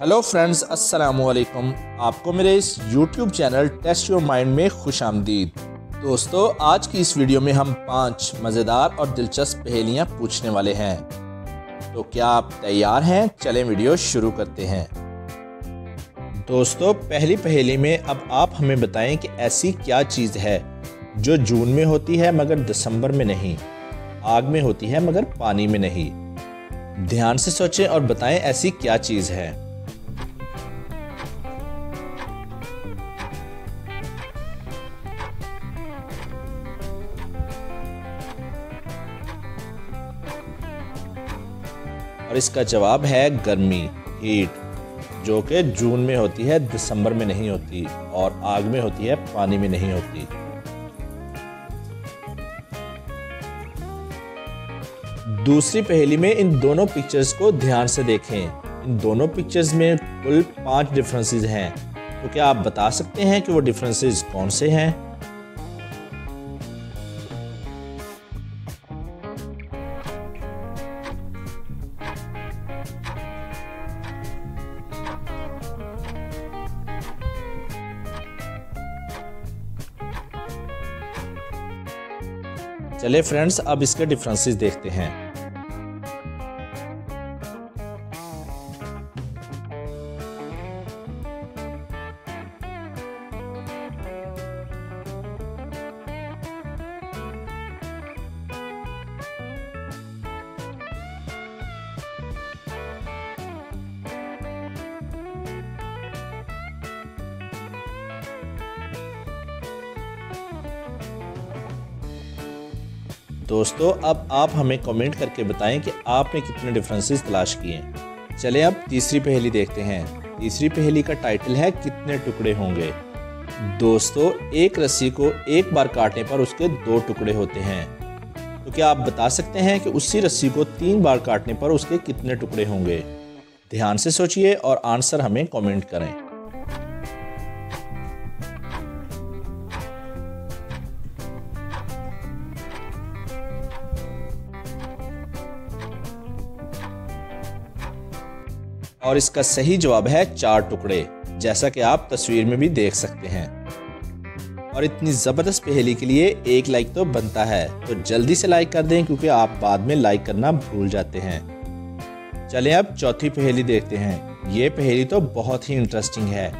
Hello friends, अस्सलाम वालेकुम। आपको मेरे इस YouTube channel Test Your Mind में खुश आमदीद। दोस्तों, आज की इस वीडियो में हम 5 मज़ेदार और दिलचस्प पहेलियाँ पूछने वाले हैं। तो क्या आप तैयार हैं? चलें वीडियो शुरू करते हैं। दोस्तों, पहली पहेली में अब आप हमें बताएं कि ऐसी क्या चीज़ है जो जून में होती है मगर दिसंबर में नहीं, आग में होती है मगर पानी में नहीं। ध्यान से सोचें और बताएं ऐसी क्या चीज़ है। और इसका जवाब है गर्मी, हीट, जो कि जून में होती है, दिसंबर में नहीं होती, और आग में होती है, पानी में नहीं होती। दूसरी पहेली में इन दोनों पिक्चर्स को ध्यान से देखें। इन दोनों पिक्चर्स में कुल 5 डिफरेंसेस हैं। तो क्या आप बता सकते हैं कि वो डिफरेंसेस कौन से हैं? चलिए फ्रेंड्स, अब इसके डिफरेंसेस देखते हैं। दोस्तों, अब आप हमें कमेंट करके बताएं कि आपने कितने डिफरेंसेस तलाश किए। चलें अब तीसरी पहेली देखते हैं। तीसरी पहेली का टाइटल है कितने टुकड़े होंगे। दोस्तों, एक रस्सी को एक बार काटने पर उसके 2 टुकड़े होते हैं। तो क्या आप बता सकते हैं कि उसी रस्सी को 3 बार काटने पर उसके कितने टुकड़े होंगे? ध्यान से सोचिए और आंसर हमें कमेंट करें। और इसका सही जवाब है 4 टुकड़े, जैसा कि आप तस्वीर में भी देख सकते हैं। और इतनी ज़बरदस्त पहेली के लिए एक लाइक तो बनता है, तो जल्दी से लाइक कर दें क्योंकि आप बाद में लाइक करना भूल जाते हैं। चलें अब चौथी पहेली देखते हैं। ये पहेली तो बहुत ही इंटरेस्टिंग है।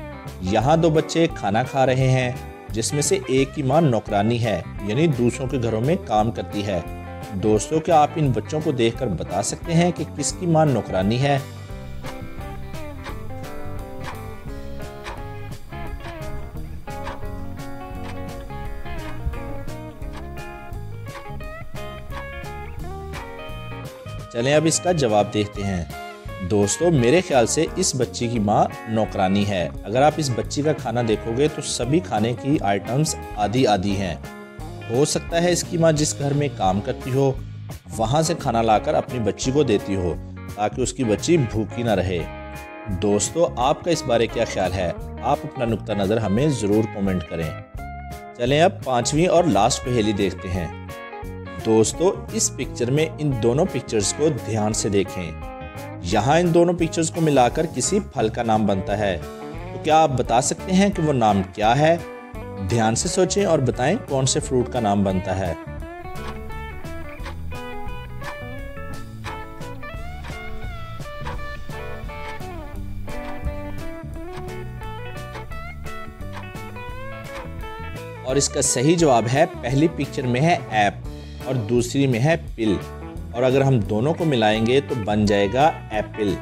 यहाँ 2 बच्चे खाना खा रहे हैं, जिसमें से एक की माँ नौकरानी है, यानी दूसरों के घरों में काम करती है। दोस्तों, क्या आप इन बच्चों को देखकर बता सकते हैं कि किसकी माँ नौकरानी है? चलें अब इसका जवाब देखते हैं। दोस्तों, मेरे ख्याल से इस बच्ची की माँ नौकरानी है। अगर आप इस बच्ची का खाना देखोगे तो सभी खाने की आइटम्स आधी आधी हैं। हो सकता है इसकी माँ जिस घर में काम करती हो वहाँ से खाना लाकर अपनी बच्ची को देती हो, ताकि उसकी बच्ची भूखी ना रहे। दोस्तों, आपका इस बारे क्या ख्याल है? आप अपना नुक्ता नज़र हमें ज़रूर कमेंट करें। चलें अब 5वीं और लास्ट पहेली देखते हैं। दोस्तों, इस पिक्चर में इन दोनों पिक्चर्स को ध्यान से देखें। यहाँ इन दोनों पिक्चर्स को मिलाकर किसी फल का नाम बनता है। तो क्या आप बता सकते हैं कि वो नाम क्या है? ध्यान से सोचें और बताएं कौन से फ्रूट का नाम बनता है। और इसका सही जवाब है, पहली पिक्चर में है ऐप और दूसरी में है पिल, और अगर हम दोनों को मिलाएंगे तो बन जाएगा एप्पल।